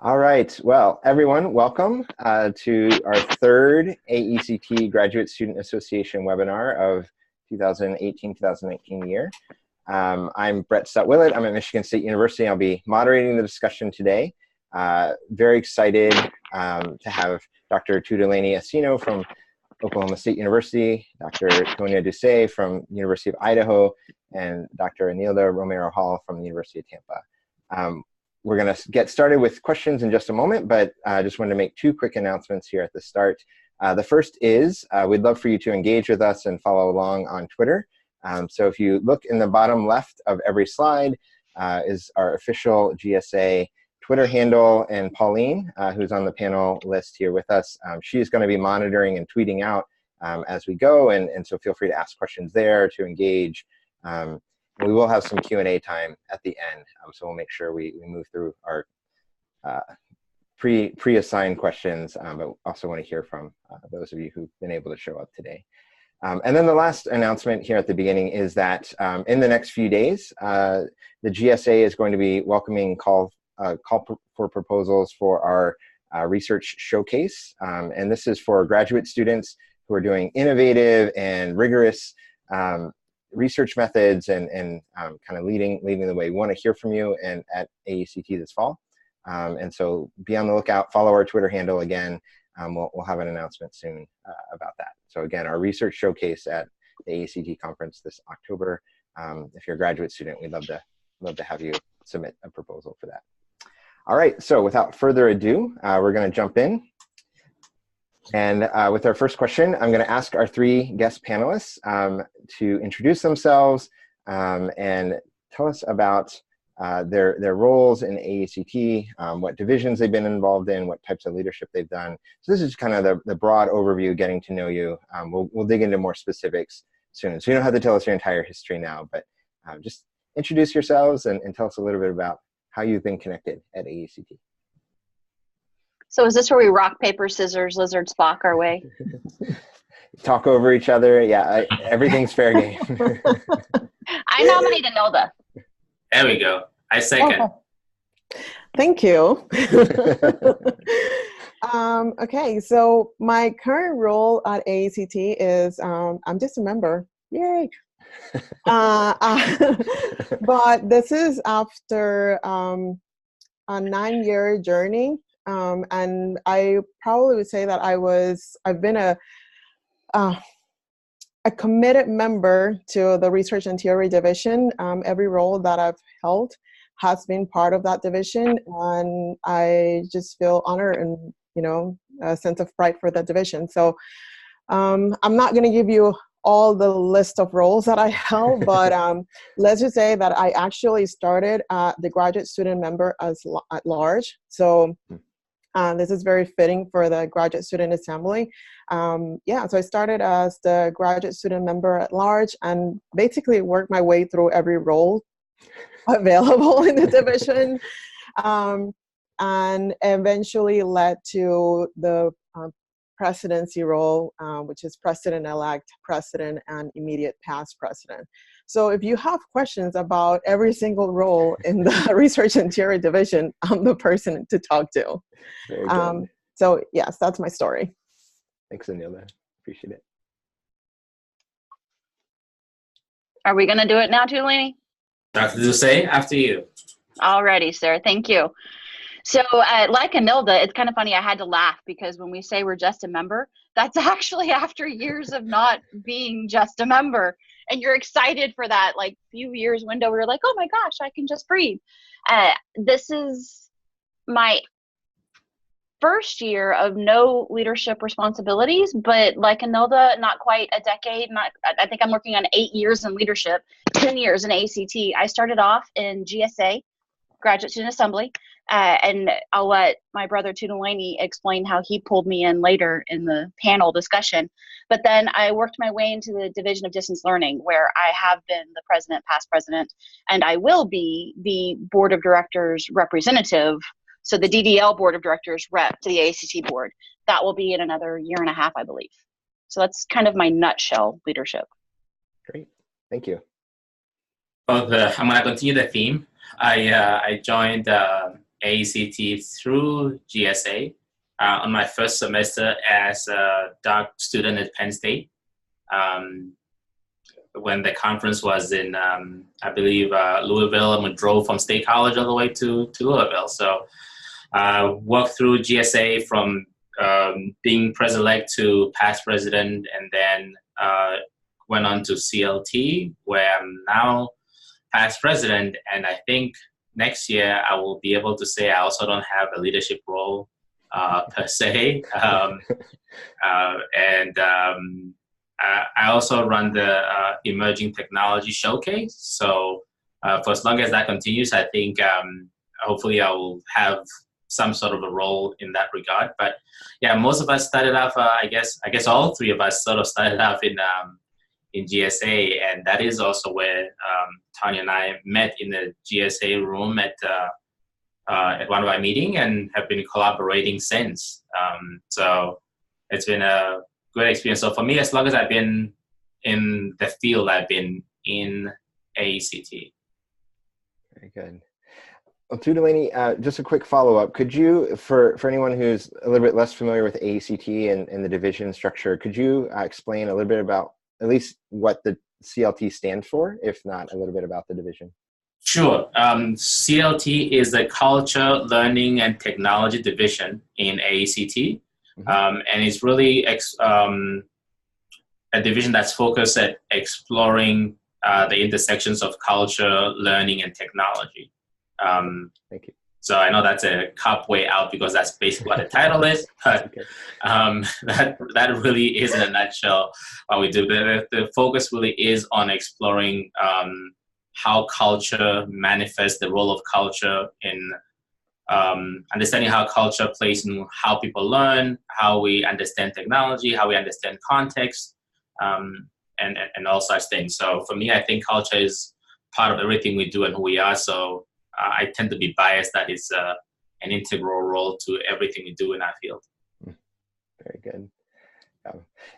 All right. Well, everyone, welcome to our third AECT Graduate Student Association webinar of 2018-2019 year. I'm Bret Staudt Willet. I'm at Michigan State University. I'll be moderating the discussion today. Very excited to have Dr. Tutaleni Asino from Oklahoma State University, Dr. Tonia Dousay from University of Idaho, and Dr. Enilda Romero-Hall from the University of Tampa. We're going to get started with questions in just a moment, but I just wanted to make two quick announcements here at the start. The first is we'd love for you to engage with us and follow along on Twitter. So if you look in the bottom left of every slide is our official GSA Twitter handle, and Pauline, who's on the panel list here with us, she's going to be monitoring and tweeting out as we go, and so feel free to ask questions there to engage. We will have some Q&A time at the end, so we'll make sure we move through our pre-assigned questions, but also want to hear from those of you who've been able to show up today. And then the last announcement here at the beginning is that in the next few days, the GSA is going to be welcoming call for proposals for our research showcase. And this is for graduate students who are doing innovative and rigorous research methods and kind of leading the way. We want to hear from you and at AECT this fall. And so be on the lookout, follow our Twitter handle again. We'll have an announcement soon about that. So again, our research showcase at the AECT conference this October. If you're a graduate student, we'd love to have you submit a proposal for that. All right, so without further ado, we're going to jump in. And with our first question, I'm going to ask our three guest panelists to introduce themselves and tell us about their roles in AECT, what divisions they've been involved in, what types of leadership they've done. So this is kind of the broad overview, getting to know you. We'll dig into more specifics soon. So you don't have to tell us your entire history now, but just introduce yourselves and tell us a little bit about how you've been connected at AECT. So is this where we rock, paper, scissors, lizard, Spock our way? Talk over each other. Yeah, everything's fair game. I nominate Enilda. There we go. I second. Oh, thank you. Okay, so my current role at AECT is I'm just a member. Yay! But this is after a 9-year journey. And I probably would say that I've been a committed member to the Research and Theory Division. Every role that I've held has been part of that division, and I just feel honored and, a sense of pride for that division. So I'm not going to give you all the list of roles that I held, but let's just say that I actually started the graduate student member at large. So this is very fitting for the Graduate Student Assembly. So I started as the Graduate Student Member at Large and basically worked my way through every role available in the division, and eventually led to the presidency role, which is President-elect, President, and immediate past President. So if you have questions about every single role in the Research and Theory Division, I'm the person to talk to. Very good. So yes, that's my story. Thanks, Enilda. Appreciate it. Are we going to do it now, Tutaleni? Dr. Dousay, after you. Alrighty, sir. Thank you. So like Enilda, it's kind of funny. I had to laugh because when we say we're just a member, that's actually after years of not being just a member. And you're excited for that few years window where you're like, oh my gosh, I can just breathe. This is my first year of no leadership responsibilities, but like Enilda, not quite a decade. I think I'm working on 8 years in leadership, 10 years in AECT. I started off in GSA, Graduate Student Assembly, and I'll let my brother Tutaleni explain how he pulled me in later in the panel discussion. But then I worked my way into the Division of Distance Learning, where I have been the president, past president, and I will be the Board of Directors representative. So the DDL Board of Directors rep to the AECT board. That will be in another 1.5 years, I believe. So that's kind of my nutshell leadership. Great, thank you. I'm going to continue the theme. I joined AECT through GSA on my first semester as a DART student at Penn State. When the conference was in, I believe, Louisville, and we drove from State College all the way to Louisville. So worked through GSA from being president-elect to past president, and then went on to CLT, where I'm now past president. And I think next year I will be able to say I also don't have a leadership role per se. I also run the Emerging Technology Showcase. So for as long as that continues, I think hopefully I will have some sort of a role in that regard. But yeah, most of us started off, I guess all three of us sort of started off in GSA, and that is also where Tonia and I met in the GSA room at one of our meetings, and have been collaborating since. So it's been a great experience. So for me, as long as I've been in the field, I've been in AECT. Very good. Well, Tutaleni, just a quick follow-up. Could you, for anyone who's a little bit less familiar with AECT and the division structure, could you explain a little bit about at least what the CLT stands for, if not a little bit about the division? Sure. CLT is the Culture, Learning, and Technology Division in AECT. And it's really a division that's focused at exploring the intersections of culture, learning, and technology. Thank you. So I know that's a cop way out because that's basically what the title is, but Okay. that really is in a nutshell what we do. The focus really is on exploring how culture manifests, the role of culture in understanding how culture plays in how people learn, how we understand technology, how we understand context, and all such things. So for me, I think culture is part of everything we do and who we are. So I tend to be biased that it's an integral role to everything we do in our field. Very good.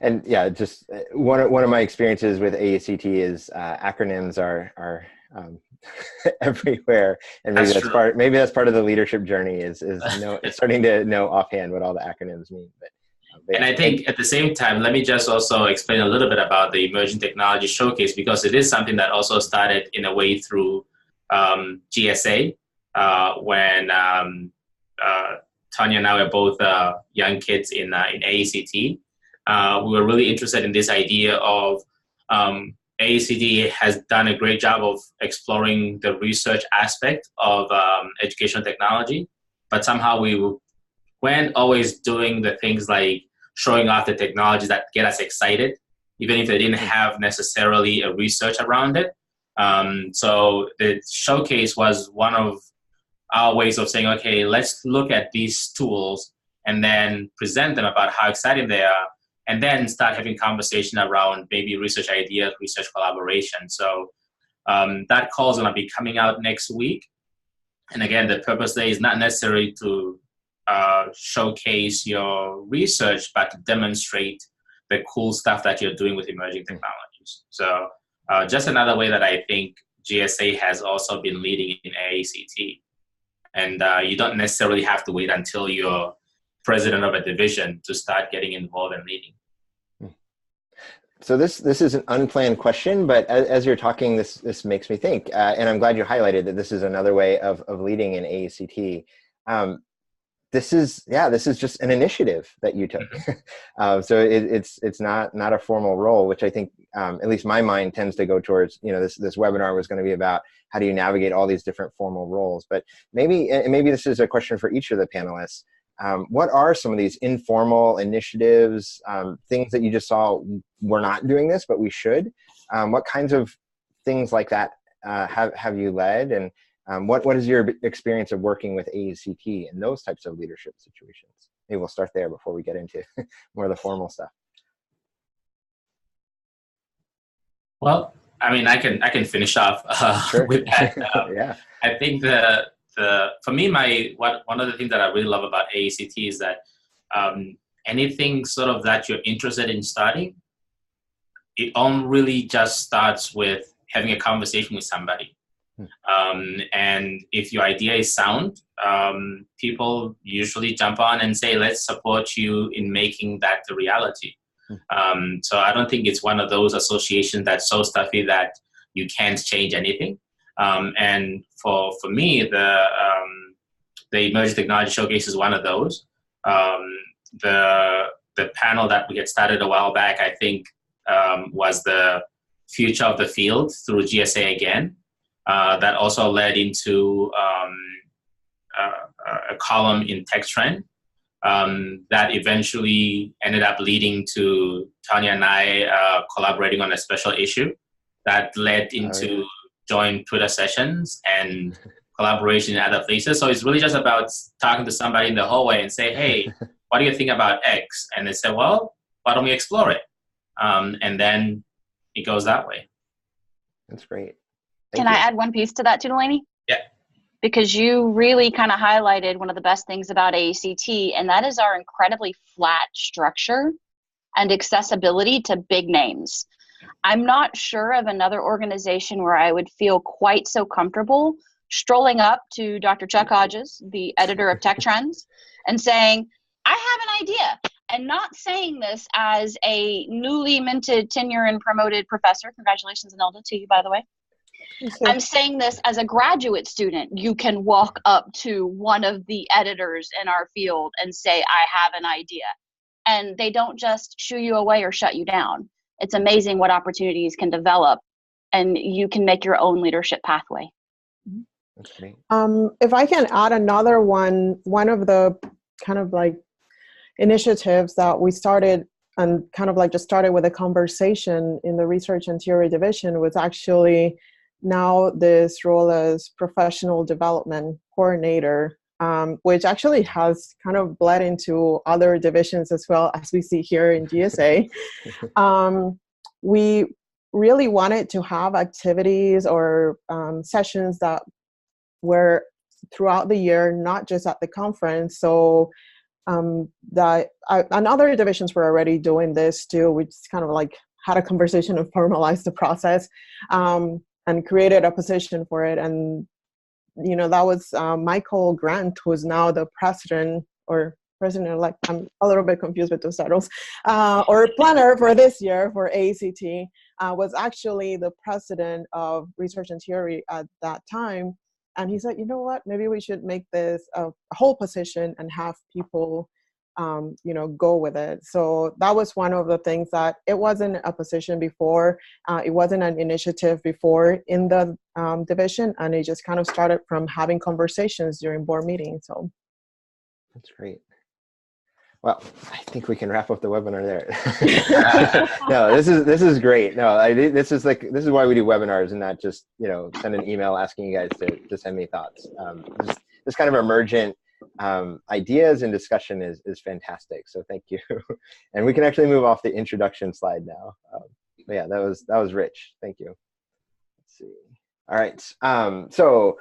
And yeah, just one of my experiences with AECT is acronyms are everywhere, and maybe that's part of the leadership journey is starting to know offhand what all the acronyms mean. But and I think at the same time, let me just also explain a little bit about the Emerging Technology Showcase, because it is something that also started in a way through GSA when Tonia and I were both young kids in AECT. We were really interested in this idea of AECT has done a great job of exploring the research aspect of educational technology, but somehow we weren't always doing the things like showing off the technologies that get us excited, even if they didn't have necessarily a research around it. So the showcase was one of our ways of saying, okay, let's look at these tools and then present them about how exciting they are, and then start having conversation around maybe research ideas, research collaboration. So that call is going to be coming out next week. And again, the purpose there is not necessarily to showcase your research, but to demonstrate the cool stuff that you're doing with emerging technologies. So just another way that I think GSA has also been leading in AECT. And you don't necessarily have to wait until you're president of a division to start getting involved and leading. So this is an unplanned question, but as you're talking, this makes me think, and I'm glad you highlighted that this is another way of leading in AECT. This is just an initiative that you took. So it's not a formal role, which I think at least my mind tends to go towards. This webinar was going to be about how do you navigate all these different formal roles, but maybe this is a question for each of the panelists. What are some of these informal initiatives, things that you just saw, we're not doing this, but we should? What kinds of things like that have you led? And what is your experience of working with AECT in those types of leadership situations? Maybe we'll start there before we get into more of the formal stuff. Well, I mean, I can finish off Sure. with that. Yeah. I think for me, one of the things that I really love about AECT is that anything sort of that you're interested in starting, it all really just starts with having a conversation with somebody. And if your idea is sound, people usually jump on and say, let's support you in making that the reality. So I don't think it's one of those associations that's so stuffy that you can't change anything. And for me, the Emerging Technology Showcase is one of those. The panel that we had started a while back, I think, was the future of the field through GSA again. That also led into a column in TechTrend that eventually ended up leading to Tonia and I collaborating on a special issue that led into joint Twitter sessions and collaboration in other places. So it's really just about talking to somebody in the hallway and say, hey, what do you think about X? And they say, well, why don't we explore it? And then it goes that way. That's great. Can I add one piece to that, Tutaleni? Yeah. Because you really kind of highlighted one of the best things about AECT, and that is our incredibly flat structure and accessibility to big names. I'm not sure of another organization where I would feel quite so comfortable strolling up to Dr. Chuck Hodges, the editor of Tech Trends, and saying, I have an idea. And not saying this as a newly minted tenure and promoted professor. Congratulations, Enilda, to you, by the way. I'm saying this as a graduate student. You can walk up to one of the editors in our field and say, I have an idea. And they don't just shoo you away or shut you down. It's amazing what opportunities can develop, and you can make your own leadership pathway. That's great. If I can add another one of the kind of like initiatives that we started and kind of like just started with a conversation in the research and theory division was actually now this role as professional development coordinator, which actually has kind of bled into other divisions as well, as we see here in GSA. We really wanted to have activities or sessions that were throughout the year, not just at the conference. So and other divisions were already doing this too. We just kind of like had a conversation and formalized the process. And created a position for it. And, you know, that was Michael Grant, who's now the president-elect, I'm a little bit confused with those titles, or planner for this year for AECT, was actually the president of Research and Theory at that time. And he said, you know what, maybe we should make this a whole position and have people you know, go with it. So that was one of the things that it wasn't a position before. It wasn't an initiative before in the division, and it just kind of started from having conversations during board meetings. So that's great. Well, I think we can wrap up the webinar there. No, this is great. No, this is why we do webinars and not just, you know, send an email asking you guys to send me thoughts. This kind of emergent ideas and discussion is fantastic. So thank you. And we can actually move off the introduction slide now. But yeah, that was rich. Thank you. Let's see. All right. So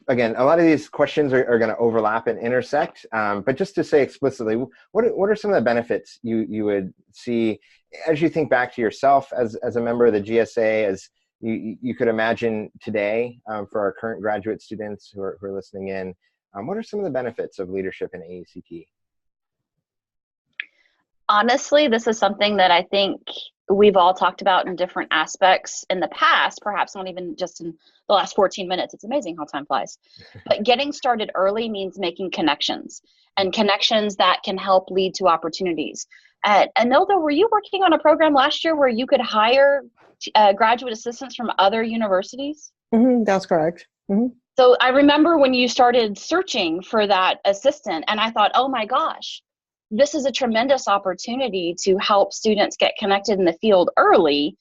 again, a lot of these questions are going to overlap and intersect. But just to say explicitly, what are some of the benefits you would see as you think back to yourself as a member of the GSA, as you could imagine today for our current graduate students who are listening in? What are some of the benefits of leadership in AECT? Honestly, this is something that I think we've all talked about in different aspects in the past, perhaps not even just in the last 14 minutes. It's amazing how time flies. But getting started early means making connections, and connections that can help lead to opportunities. Enilda, were you working on a program last year where you could hire graduate assistants from other universities? Mm-hmm, that's correct. Mm-hmm. So I remember when you started searching for that assistant, and I thought, oh my gosh, this is a tremendous opportunity to help students get connected in the field early,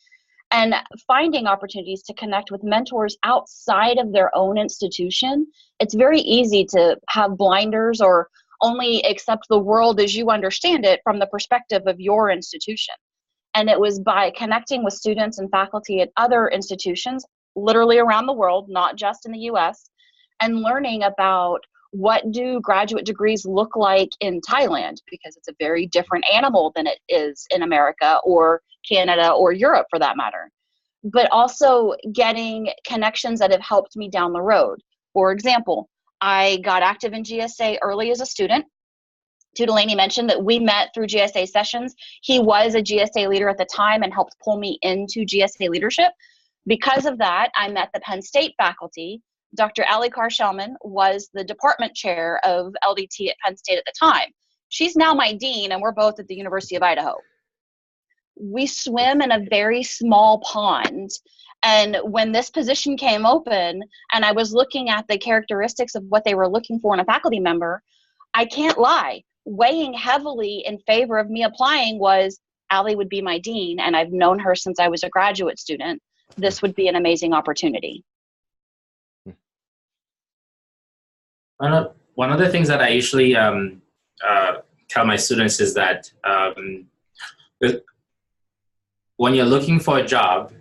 and finding opportunities to connect with mentors outside of their own institution. It's very easy to have blinders or only accept the world as you understand it from the perspective of your institution. And it was by connecting with students and faculty at other institutions, literally around the world, not just in the US, and learning about what do graduate degrees look like in Thailand, because it's a very different animal than it is in America or Canada or Europe for that matter. but also getting connections that have helped me down the road. For example, I got active in GSA early as a student. Tutaleni mentioned that we met through GSA sessions. He was a GSA leader at the time and helped pull me into GSA leadership. Because of that, I met the Penn State faculty. Dr. Ali Carr-Shellman was the department chair of LDT at Penn State at the time. She's now my dean, and we're both at the University of Idaho. We swim in a very small pond. And when this position came open and I was looking at the characteristics of what they were looking for in a faculty member, I can't lie. Weighing heavily in favor of me applying was Ali would be my dean, and I've known her since I was a graduate student. This would be an amazing opportunity. One of the things that I usually tell my students is that when you're looking for a job,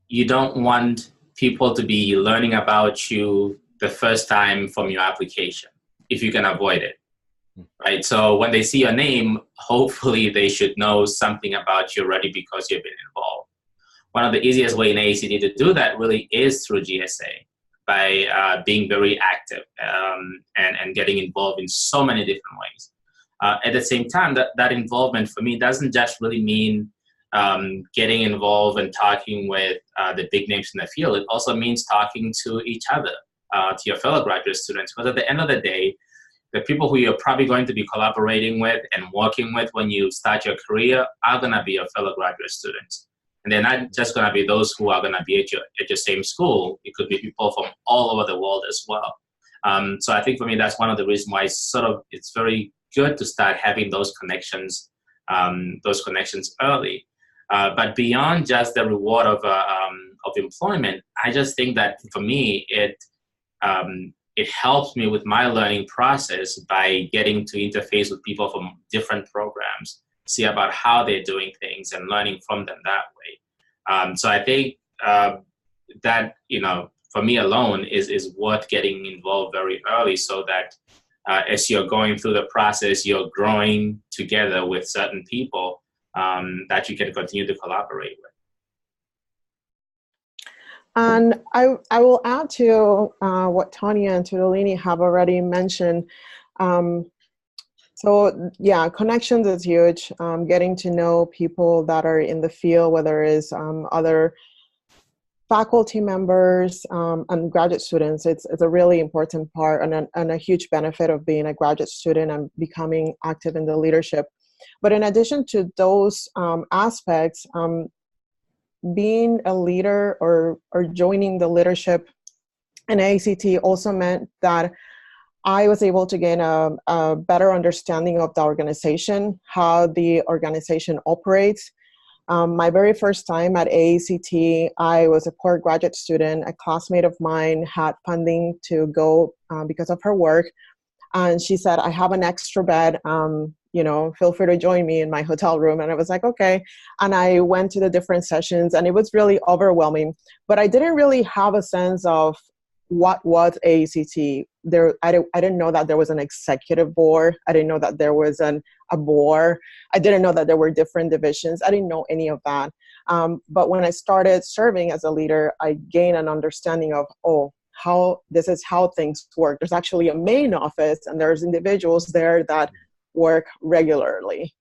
you don't want people to be learning about you the first time from your application, if you can avoid it, right? So when they see your name, hopefully they should know something about you already because you've been involved. One of the easiest way in AECT to do that really is through GSA, by being very active and getting involved in so many different ways. At the same time, that involvement for me doesn't just really mean getting involved and talking with the big names in the field. It also means talking to each other, to your fellow graduate students, because at the end of the day, the people who you're probably going to be collaborating with and working with when you start your career are going to be your fellow graduate students. And they're not just going to be those who are going to be at your same school. It could be people from all over the world as well. So I think for me, that's one of the reasons why it's very good to start having those connections early. But beyond just the reward of employment, I just think that for me, it helps me with my learning process by getting to interface with people from different programs, see about how they're doing things and learning from them that way. So I think that, for me alone is worth getting involved very early, so that as you're going through the process, you're growing together with certain people that you can continue to collaborate with. And I will add to what Tonia and Tutaleni have already mentioned. So yeah, connections is huge. Getting to know people that are in the field, whether it's other faculty members and graduate students, it's a really important part and a huge benefit of being a graduate student and becoming active in the leadership. But in addition to those aspects, being a leader or joining the leadership in AECT also meant that I was able to gain a better understanding of the organization, how the organization operates. My very first time at AECT, I was a poor graduate student. A classmate of mine had funding to go because of her work. And she said, I have an extra bed, feel free to join me in my hotel room. And I was like, okay. And I went to the different sessions and it was really overwhelming, but I didn't really have a sense of what was AECT. I didn't know that there was an executive board. I didn't know that there was a board. I didn't know that there were different divisions. I didn't know any of that. But when I started serving as a leader, I gained an understanding of, this is how things work. There's actually a main office and there's individuals there that work regularly.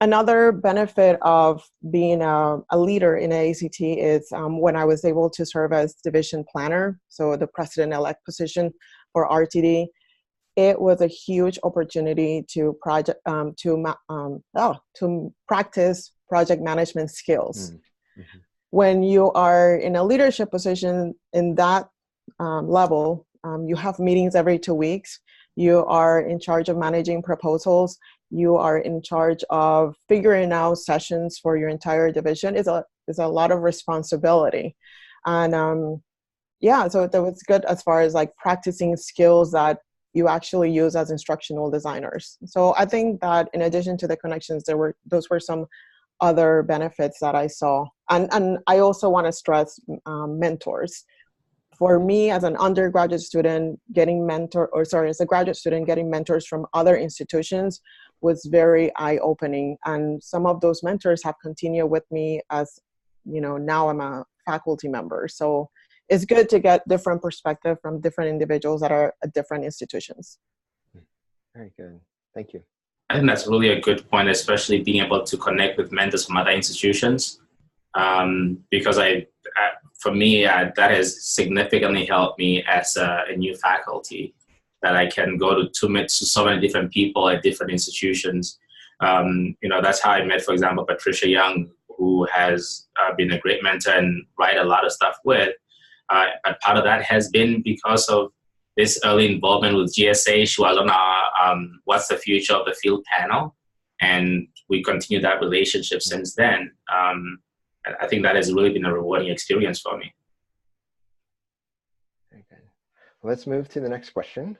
Another benefit of being a leader in AECT is when I was able to serve as division planner, so the president-elect position for RTD, it was a huge opportunity to practice project management skills. Mm-hmm. When you are in a leadership position in that level, you have meetings every 2 weeks. You are in charge of managing proposals. You are in charge of figuring out sessions for your entire division. It's a lot of responsibility. And so that was good as far as like practicing skills that you actually use as instructional designers. So I think that in addition to the connections, those were some other benefits that I saw. And I also want to stress mentors. For me, as an undergraduate student, as a graduate student, getting mentors from other institutions was very eye-opening. And some of those mentors have continued with me as, now I'm a faculty member. So it's good to get different perspective from different individuals that are at different institutions. Very good. Thank you. I think that's really a good point, especially being able to connect with mentors from other institutions. Because for me, that has significantly helped me as a new faculty, that I can go to so many different people at different institutions. That's how I met, for example, Patricia Young, who has been a great mentor and write a lot of stuff with. But part of that has been because of this early involvement with GSA. She was on our What's the Future of the Field panel, and we continued that relationship since then. I think that has really been a rewarding experience for me. Very good. Well, let's move to the next question.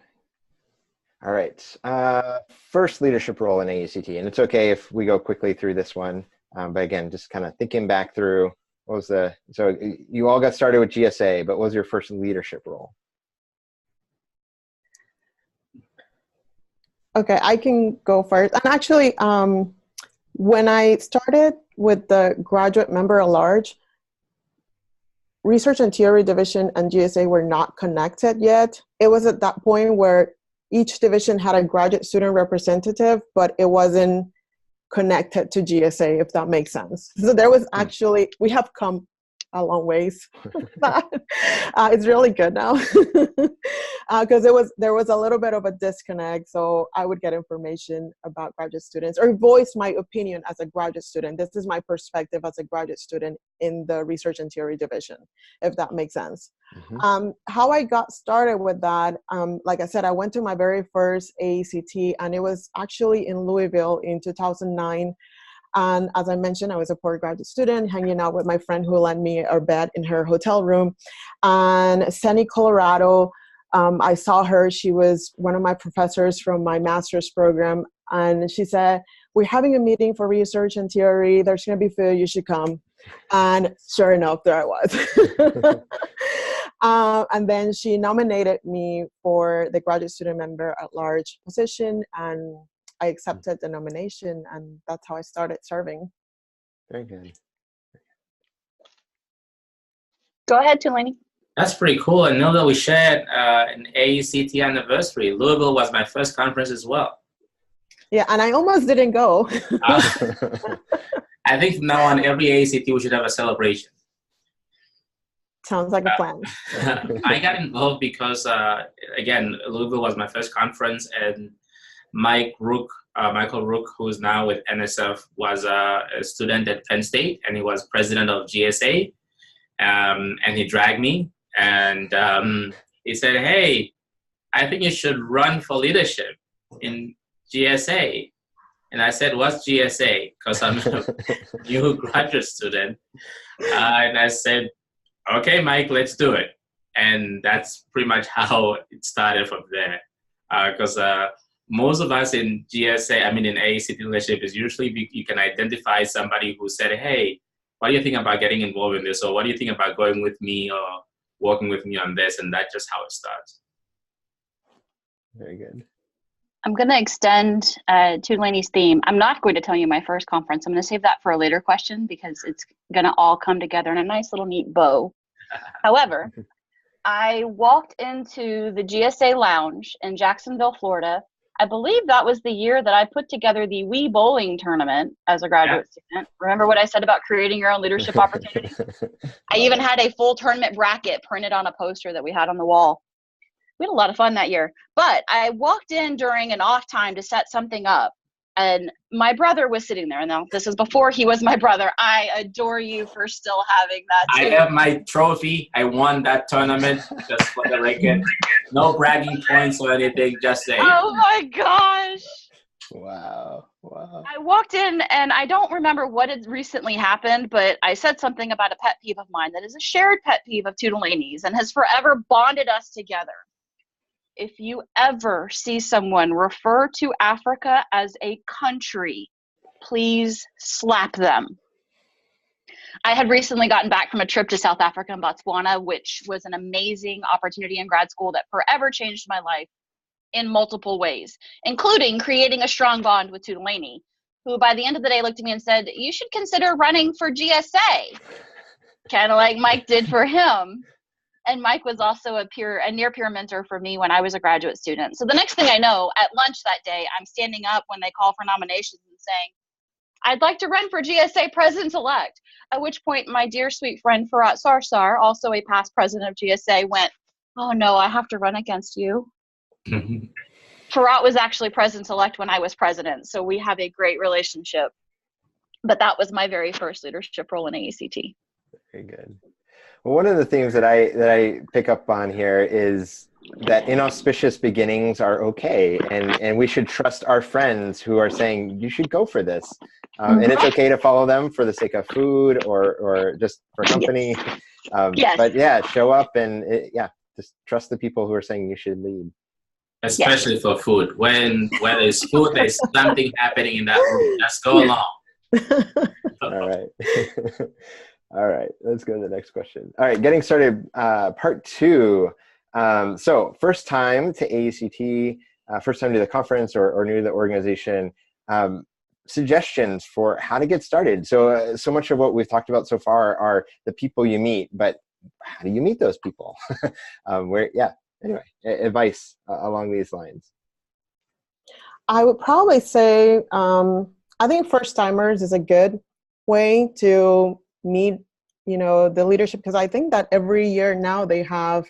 All right. First leadership role in AECT, and it's okay if we go quickly through this one. But again, just kind of thinking back through, so you all got started with GSA, but what was your first leadership role? Okay, I can go first. And actually, when I started with the graduate member at large, Research and Theory Division and GSA were not connected yet. It was at that point where each division had a graduate student representative, but it wasn't connected to GSA, if that makes sense. So there was actually, we have come a long ways. It's really good now, because there was a little bit of a disconnect. So I would get information about graduate students or voice my opinion as a graduate student. This is my perspective as a graduate student in the Research and Theory Division, if that makes sense. Mm-hmm. How I got started with that, like I said, I went to my very first AECT, and it was actually in Louisville in 2009. And as I mentioned, I was a poor graduate student hanging out with my friend who lent me a bed in her hotel room. And Sunny, Colorado, I saw her. She was one of my professors from my master's program. And she said, "We're having a meeting for Research and Theory. There's going to be food. You should come." And sure enough, there I was. And then she nominated me for the graduate student member at large position. And I accepted the nomination, and that's how I started serving. Very good. Go ahead, Tutaleni. That's pretty cool. And know that we shared an AECT anniversary. Louisville was my first conference as well. Yeah, and I almost didn't go. I think from now on, every AECT we should have a celebration. Sounds like a plan. I got involved because, again, Louisville was my first conference, and Michael Rook, who is now with NSF, was a student at Penn State, and he was president of GSA. And he dragged me, and he said, "Hey, I think you should run for leadership in GSA." And I said, "What's GSA?" Because I'm a new graduate student. And I said, "Okay, Mike, let's do it." And that's pretty much how it started from there. Because most of us in GSA, in AECT leadership, is usually you can identify somebody who said, "Hey, what do you think about getting involved in this?" Or "What do you think about going with me or working with me on this?" And that's just how it starts. Very good. I'm going to extend Tutaleni's theme. I'm not going to tell you my first conference. I'm going to save that for a later question because it's going to all come together in a nice little neat bow. However, I walked into the GSA lounge in Jacksonville, Florida. I believe that was the year that I put together the Wii Bowling tournament as a graduate student. Remember what I said about creating your own leadership opportunity? I even had a full tournament bracket printed on a poster that we had on the wall. We had a lot of fun that year. But I walked in during an off time to set something up, and my brother was sitting there. Now, this is before he was my brother. I adore you for still having that too. I have my trophy. I won that tournament, just for the record. No bragging points or anything, just saying. Oh my gosh. Wow. I walked in, and I don't remember what had recently happened, but I said something about a pet peeve of mine that is a shared pet peeve of Tutaleni's and has forever bonded us together. If you ever see someone refer to Africa as a country, please slap them. I had recently gotten back from a trip to South Africa and Botswana, which was an amazing opportunity in grad school that forever changed my life. in multiple ways, including creating a strong bond with Tutaleni, who by the end of the day looked at me and said, you should consider running for GSA, kind of like Mike did for him. And Mike was also a near peer mentor for me when I was a graduate student. So the next thing I know, at lunch that day, I'm standing up when they call for nominations and saying, I'd like to run for GSA president-elect. At which point, my dear sweet friend Farhat Sarsar, also a past president of GSA, went, oh no, I have to run against you. Farhat was actually president-elect when I was president, so we have a great relationship. But that was my very first leadership role in AECT. Very good. Well, one of the themes that I pick up on here is that inauspicious beginnings are okay, and we should trust our friends who are saying you should go for this, and it's okay to follow them for the sake of food or just for company. Yes. But yeah, show up and just trust the people who are saying you should lead. Especially for food. When there's food, there's something happening in that room. Just go along. All right. All right, let's go to the next question. All right, getting started, part 2. So first time to AECT, first time to the conference or new to the organization, suggestions for how to get started. So, so much of what we've talked about so far are the people you meet, but how do you meet those people? Anyway, advice along these lines. I would probably say, I think first timers is a good way to meet, the leadership, because I think that every year now they have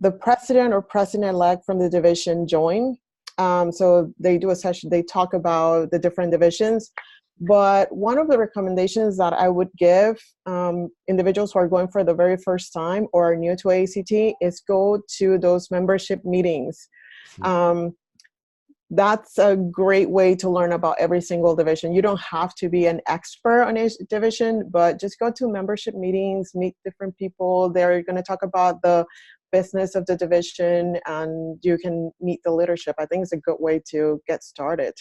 the president or president-elect from the division join. So they do a session, they talk about the different divisions. But one of the recommendations that I would give individuals who are going for the very first time or are new to AECT is go to those membership meetings. That's a great way to learn about every single division. You don't have to be an expert on each division, but just go to membership meetings, meet different people. They're going to talk about the business of the division, and you can meet the leadership. I think it's a good way to get started.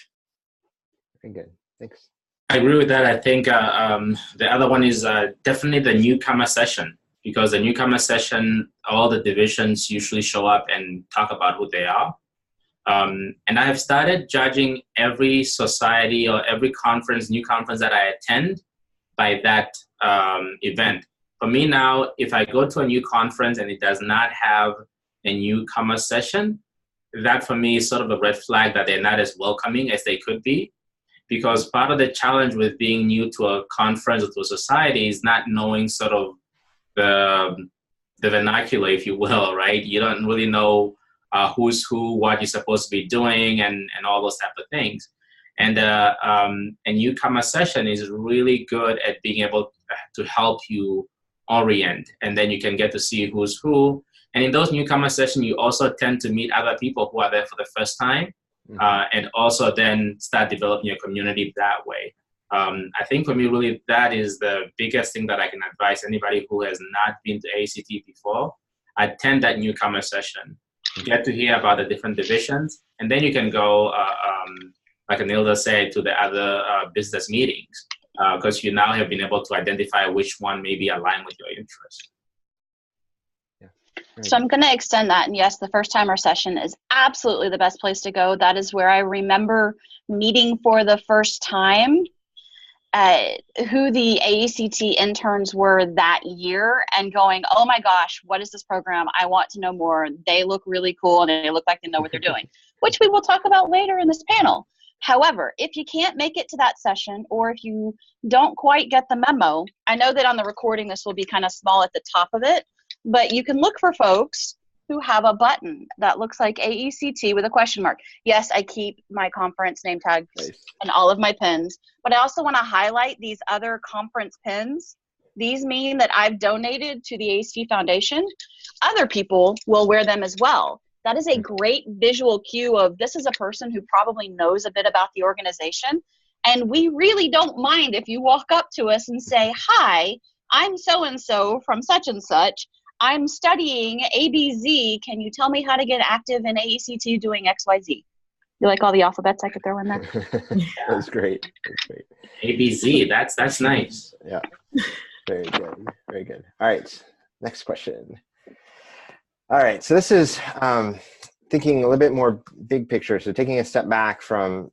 Very good. Thanks. I agree with that. I think the other one is definitely the newcomer session, because the newcomer session, all the divisions usually show up and talk about who they are. And I have started judging every society or every conference, new conference that I attend by that event. For me now, if I go to a new conference and it does not have a newcomer session, that for me is sort of a red flag that they're not as welcoming as they could be. Because part of the challenge with being new to a conference or to a society is not knowing sort of the vernacular, if you will, right? You don't really know who's who, what you're supposed to be doing, and all those type of things. And a newcomer session is really good at being able to help you orient, and then you can get to see who's who. And in those newcomer sessions, you also tend to meet other people who are there for the first time, and also then start developing your community that way. I think for me, really, that is the biggest thing that I can advise anybody who has not been to AECT before. Attend that newcomer session. Get to hear about the different divisions, and then you can go, like Enilda said, to the other business meetings, because you now have been able to identify which one may be aligned with your interest. Yeah. So I'm going to extend that, and yes, the first timer session is absolutely the best place to go. That is where I remember meeting for the first time who the AECT interns were that year and going, oh my gosh, what is this program? I want to know more. They look really cool and they look like they know what they're doing, which we will talk about later in this panel. However, if you can't make it to that session, or if you don't quite get the memo, I know that on the recording this will be kind of small at the top of it, but you can look for folks who have a button that looks like AECT with a question mark. Yes, I keep my conference name tags and all of my pins, but I also want to highlight these other conference pins. These mean that I've donated to the AECT Foundation. Other people will wear them as well. That is a great visual cue of this is a person who probably knows a bit about the organization. And we really don't mind if you walk up to us and say, hi, I'm so-and-so from such and such. I'm studying ABZ. Can you tell me how to get active in AECT doing XYZ? You like all the alphabets I could throw in there? That's great. That's great. ABZ, that's nice. Yeah. Very good. Very good. All right. Next question. All right. So this is thinking a little bit more big picture, so taking a step back from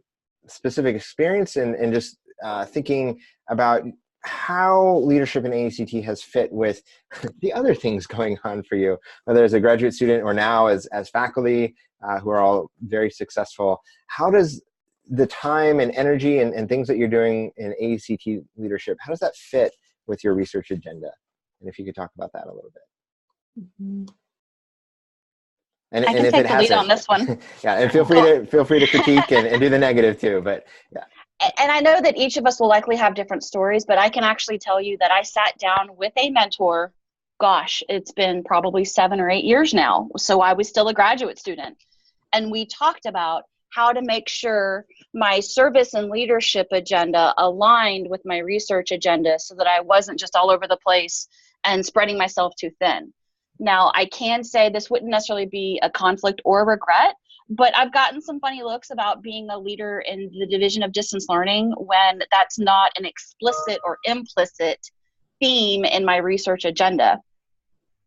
specific experience and just thinking about how leadership in AECT has fit with the other things going on for you, whether as a graduate student or now as faculty who are all very successful. How does the time and energy and things that you're doing in AECT leadership, how does that fit with your research agenda? And if you could talk about that a little bit. Mm-hmm. And I can if take it the lead hasn't, on this one. yeah, and feel free to critique and do the negative too. But yeah. And I know that each of us will likely have different stories, but I can actually tell you that I sat down with a mentor. Gosh, it's been probably 7 or 8 years now. So I was still a graduate student. And we talked about how to make sure my service and leadership agenda aligned with my research agenda so that I wasn't just all over the place and spreading myself too thin. Now, I can say this wouldn't necessarily be a conflict or a regret, but I've gotten some funny looks about being a leader in the division of distance learning when that's not an explicit or implicit theme in my research agenda.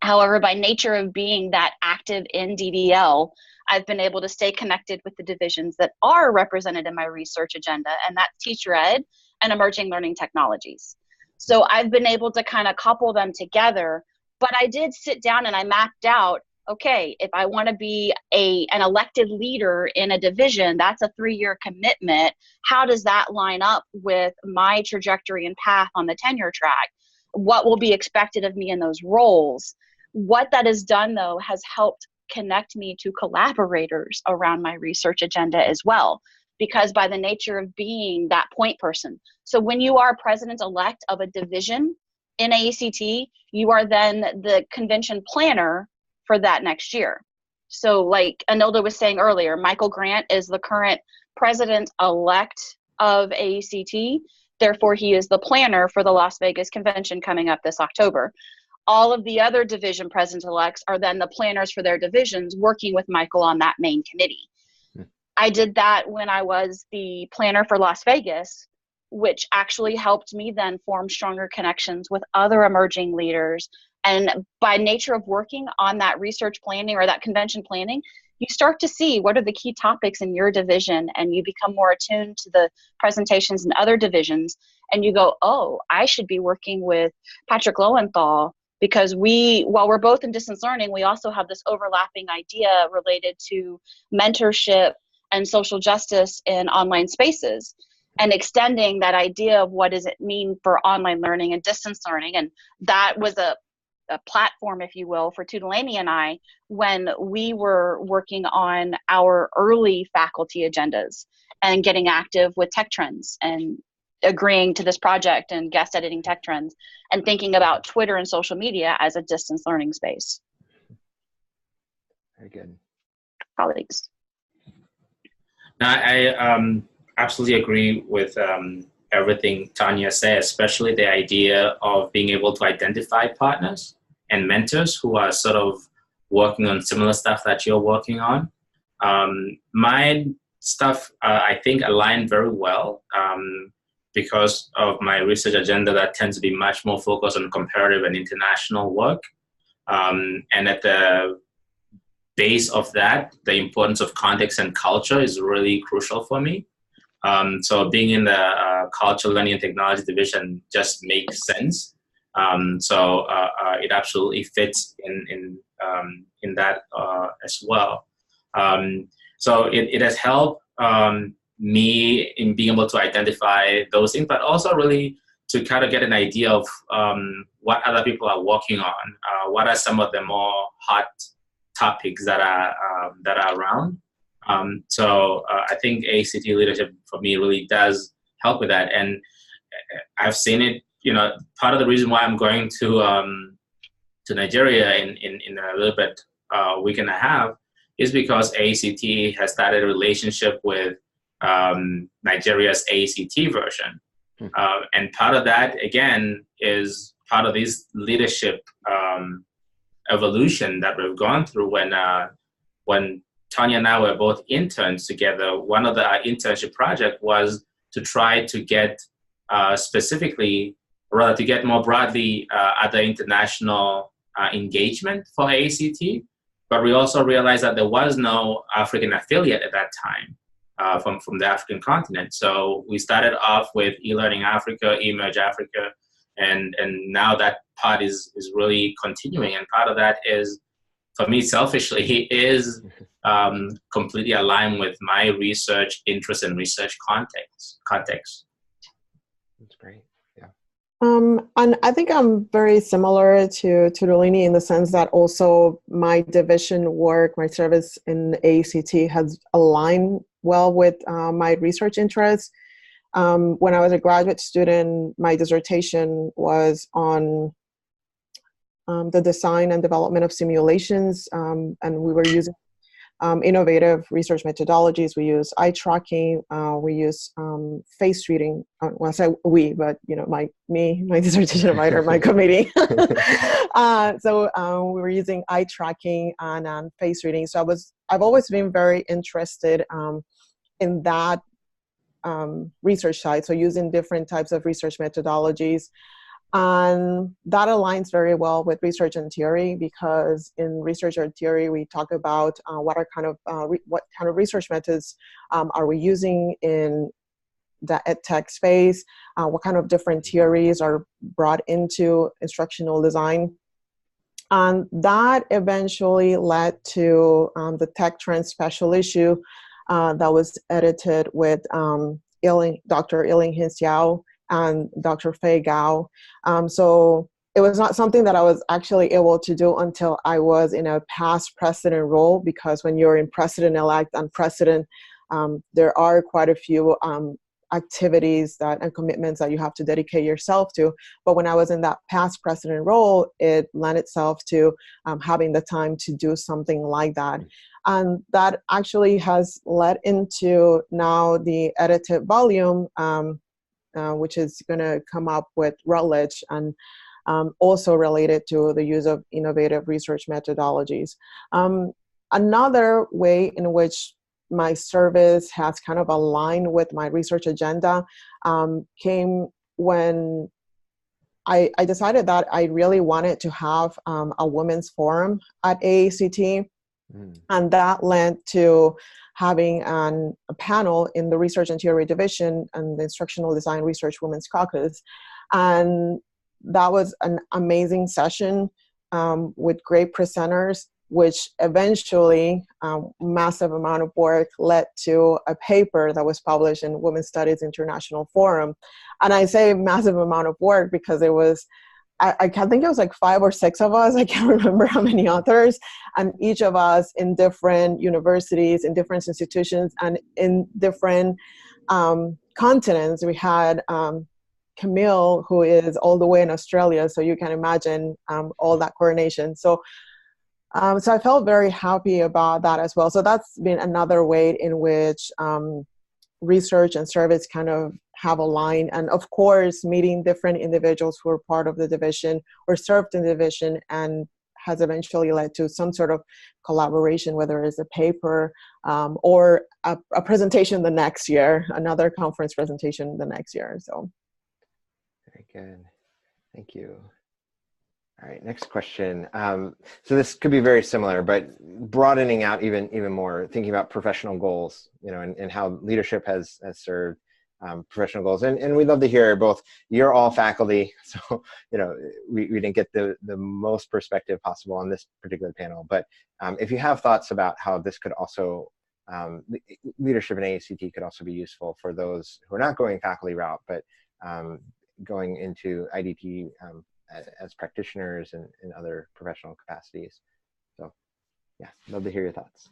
However, by nature of being that active in DDL, I've been able to stay connected with the divisions that are represented in my research agenda, and that's teacher ed and emerging learning technologies. So I've been able to kind of couple them together, but I did sit down and I mapped out, okay, if I want to be an elected leader in a division, that's a 3-year commitment. How does that line up with my trajectory and path on the tenure track? What will be expected of me in those roles? What that has done, though, has helped connect me to collaborators around my research agenda as well, because by the nature of being that point person. So when you are president-elect of a division in AECT, you are then the convention planner for that next year. So like Enilda was saying earlier, Michael Grant is the current president-elect of AECT. Therefore, he is the planner for the Las Vegas convention coming up this October. All of the other division president-elects are then the planners for their divisions working with Michael on that main committee. I did that when I was the planner for Las Vegas, which actually helped me then form stronger connections with other emerging leaders. And by nature of working on that research planning or that convention planning, you start to see what are the key topics in your division, and you become more attuned to the presentations in other divisions. And you go, oh, I should be working with Patrick Lowenthal, because while we're both in distance learning, we also have this overlapping idea related to mentorship and social justice in online spaces, and extending that idea of what does it mean for online learning and distance learning. And that was a platform, if you will, for Tutaleni and I when we were working on our early faculty agendas and getting active with tech trends and agreeing to this project and guest editing tech trends and thinking about Twitter and social media as a distance learning space. Very good. Colleagues. Now, I absolutely agree with everything Tonia said, especially the idea of being able to identify partners and mentors who are sort of working on similar stuff that you're working on. My stuff, I think, aligned very well because of my research agenda that tends to be much more focused on comparative and international work. And at the base of that, the importance of context and culture is really crucial for me. So being in the culture, learning and technology division just makes sense. So it absolutely fits in that as well. So it has helped me in being able to identify those things, but also really to kind of get an idea of what other people are working on. What are some of the more hot topics that are around? So I think AECT leadership for me really does help with that, and I've seen it. You know, part of the reason why I'm going to Nigeria in a little bit week and a half is because AECT has started a relationship with Nigeria's AECT version, and part of that again is part of this leadership evolution that we've gone through. When Tonia and I were both interns together, one of the internship project was to try to get to get more broadly other international engagement for AECT. But we also realized that there was no African affiliate at that time from the African continent. So we started off with eLearning Africa, eMerge Africa, and now that part is really continuing. And part of that is, for me, selfishly, is completely aligned with my research interest and research context. That's great. Yeah. And I think I'm very similar to Tutaleni in the sense that also my division work, my service in AECT has aligned well with my research interests. When I was a graduate student, my dissertation was on the design and development of simulations, and we were using innovative research methodologies. We use eye tracking. We use face reading. Well, I say we, but my dissertation writer, my committee. So we were using eye tracking and face reading. So I've always been very interested in that research side. So using different types of research methodologies. And that aligns very well with research and theory, because in research and theory, we talk about what kind of research methods are we using in the EdTech space, what kind of different theories are brought into instructional design. And that eventually led to the Tech Trends Special Issue that was edited with Dr. Iling Hinsiao and Dr. Fei Gao. So it was not something that I was actually able to do until I was in a past president role, because when you're in president-elect and president, there are quite a few activities and commitments that you have to dedicate yourself to. But when I was in that past president role, it lent itself to having the time to do something like that. And that actually has led into now the edited volume, which is going to come up with Routledge, and also related to the use of innovative research methodologies. Another way in which my service has kind of aligned with my research agenda came when I decided that I really wanted to have a women's forum at AECT. And that led to having a panel in the Research and Theory Division and the Instructional Design Research Women's Caucus. And that was an amazing session with great presenters, which eventually, massive amount of work led to a paper that was published in Women's Studies International Forum. And I say massive amount of work because it was, I think it was like 5 or 6 of us. I can't remember how many authors, and each of us in different universities, in different institutions, and in different continents. We had Camille, who is all the way in Australia, so you can imagine all that coordination. So I felt very happy about that as well. So that's been another way in which research and service kind of have aligned, and of course meeting different individuals who are part of the division or served in the division, and has eventually led to some sort of collaboration, whether it's a paper or a presentation the next year, another conference presentation the next year. So very good, thank you. All right, next question. So this could be very similar, but broadening out even more, thinking about professional goals, and how leadership has served professional goals. And we'd love to hear both. You're all faculty, so we didn't get the most perspective possible on this particular panel. But if you have thoughts about how this could also, leadership in AECT could also be useful for those who are not going faculty route, but going into IDT as practitioners and in other professional capacities. So yeah, love to hear your thoughts.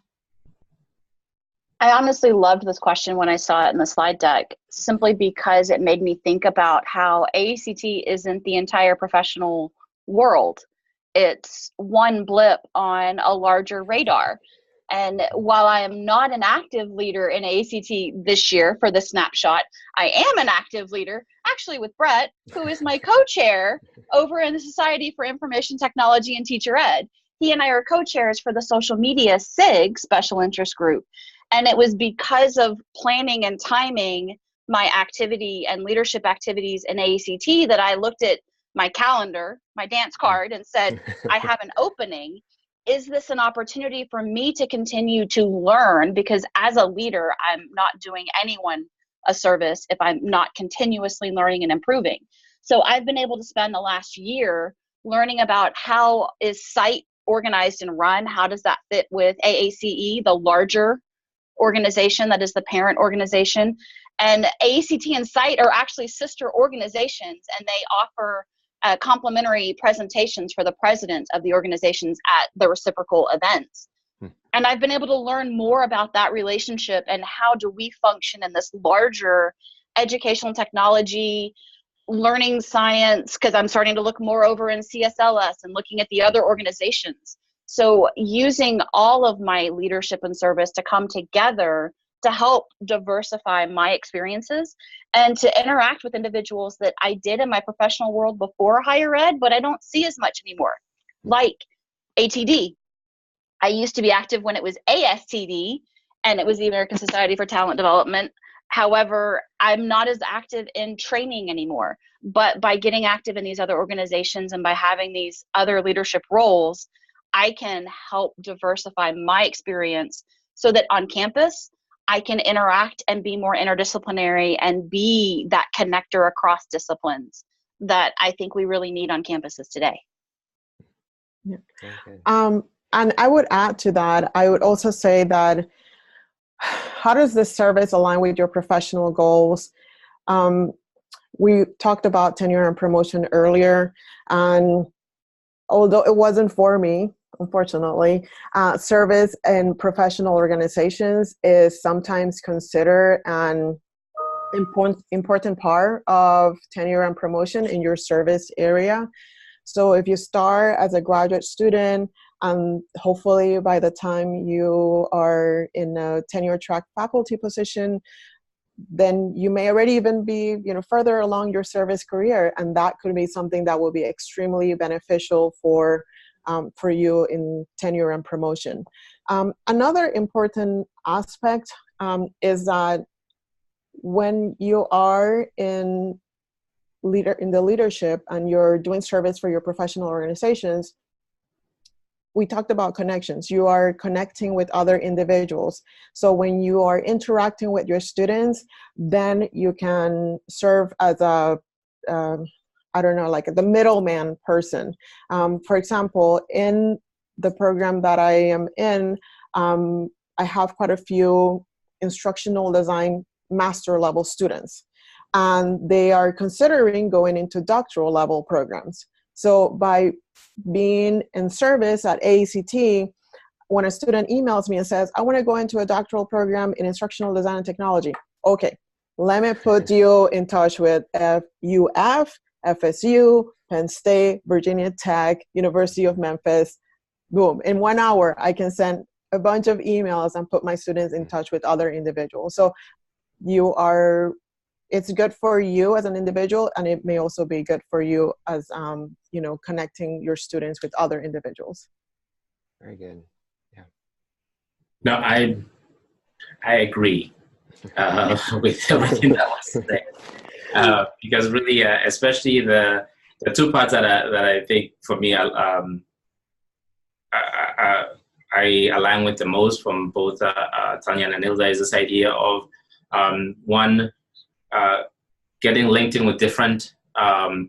I honestly loved this question when I saw it in the slide deck, simply because it made me think about how AECT isn't the entire professional world. It's one blip on a larger radar. And while I am not an active leader in AECT this year for the snapshot, I am an active leader, actually with Bret, who is my co-chair over in the Society for Information Technology and Teacher Ed. He and I are co-chairs for the Social Media SIG Special Interest Group. And it was because of planning and timing my activity and leadership activities in AECT that I looked at my calendar, my dance card, and said, I have an opening. is this an opportunity for me to continue to learn? Because as a leader, I'm not doing anyone a service if I'm not continuously learning and improving. So I've been able to spend the last year learning about how is site organized and run. How does that fit with AACE, the larger organization that is the parent organization? And AECT and site are actually sister organizations, and they offer complimentary presentations for the presidents of the organizations at the reciprocal events. And I've been able to learn more about that relationship and how do we function in this larger educational technology, learning science, because I'm starting to look more over in CSLS and looking at the other organizations. So using all of my leadership and service to come together to help diversify my experiences and to interact with individuals that I did in my professional world before higher ed, but I don't see as much anymore, like ATD. I used to be active when it was ASTD, and it was the American Society for Talent Development. However, I'm not as active in training anymore. But by getting active in these other organizations and by having these other leadership roles, I can help diversify my experience so that on campus, I can interact and be more interdisciplinary and be that connector across disciplines that I think we really need on campuses today. Yeah. Okay. And I would add to that, I would also say that, how does this service align with your professional goals? We talked about tenure and promotion earlier, and although it wasn't for me, unfortunately, service in professional organizations is sometimes considered an important part of tenure and promotion in your service area. So if you start as a graduate student, and hopefully by the time you are in a tenure track faculty position, then you may already even be, further along your service career, and that could be something that will be extremely beneficial for you in tenure and promotion. Another important aspect is that when you are in the leadership and you're doing service for your professional organizations, we talked about connections. You are connecting with other individuals. So when you are interacting with your students, then you can serve as like the middleman person. For example, in the program that I am in, I have quite a few instructional design master level students, and they are considering going into doctoral level programs. So by being in service at AECT, when a student emails me and says, I want to go into a doctoral program in instructional design and technology. Okay, let me put you in touch with FUF, FSU, Penn State, Virginia Tech, University of Memphis. Boom. In 1 hour, I can send a bunch of emails and put my students in touch with other individuals. So it's good for you as an individual, and it may also be good for you as, connecting your students with other individuals. Very good. Yeah. No, I agree with everything that was said. Because really, especially the two parts that I think for me, I align with the most from both Tonia and Enilda is this idea of one, getting linked in with different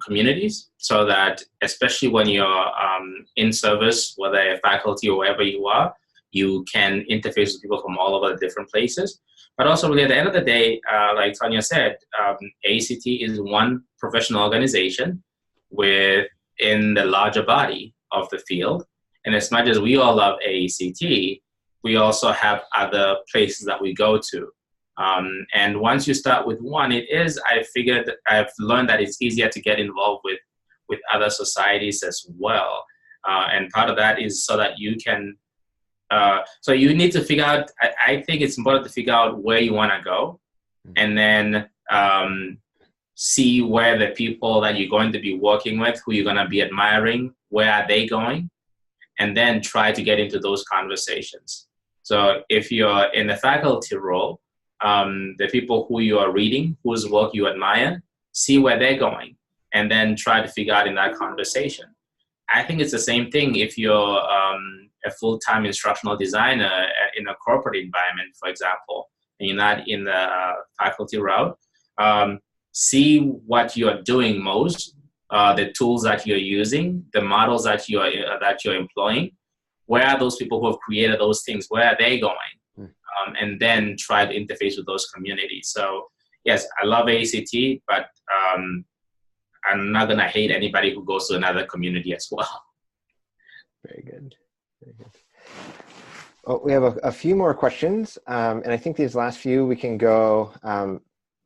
communities, so that especially when you're in service, whether you're faculty or wherever you are, you can interface with people from all over the different places. But also really at the end of the day, like Tonia said, AECT is one professional organization within the larger body of the field. And as much as we all love AECT, we also have other places that we go to. And once you start with one, I've learned that it's easier to get involved with other societies as well. And part of that is so that you can, so you need to figure out, I think it's important to figure out where you want to go, and then see where the people that you're going to be working with, who you're going to be admiring, where are they going, and then try to get into those conversations. So if you're in the faculty role, the people who you are reading, whose work you admire, see where they're going, and then try to figure out in that conversation. I think it's the same thing if you're a full-time instructional designer in a corporate environment, for example, and you're not in the faculty route, see what you're doing most, the tools that you're using, the models that you're employing. Where are those people who have created those things? Where are they going? And then try to interface with those communities. So yes, I love AECT, but I'm not gonna hate anybody who goes to another community as well. Very good. Very good. Well, we have a few more questions, and I think these last few we can go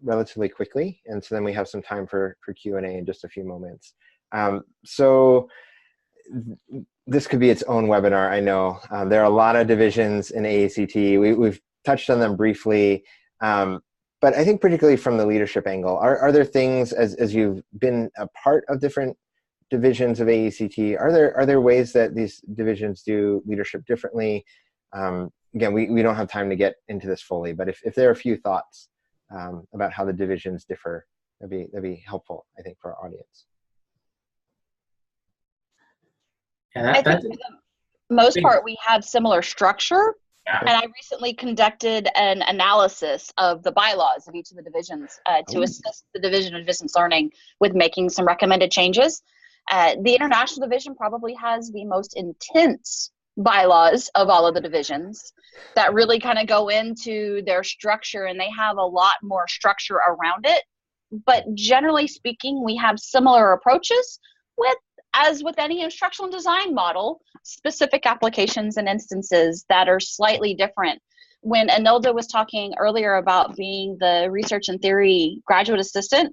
relatively quickly, and so then we have some time for Q&A in just a few moments. So this could be its own webinar, I know. There are a lot of divisions in AECT. We've touched on them briefly, but I think particularly from the leadership angle, are there things, as you've been a part of different divisions of AECT, are there ways that these divisions do leadership differently? Again, we don't have time to get into this fully, but if there are a few thoughts about how the divisions differ, that'd be helpful, I think, for our audience. Yeah, I think for the most part, we have similar structure. Yeah. And I recently conducted an analysis of the bylaws of each of the divisions to assist the Division of Distance Learning with making some recommended changes. The International Division probably has the most intense bylaws of all of the divisions that really kind of go into their structure, and they have a lot more structure around it. But generally speaking, we have similar approaches as with any instructional design model, specific applications and instances that are slightly different. When Enilda was talking earlier about being the research and theory graduate assistant,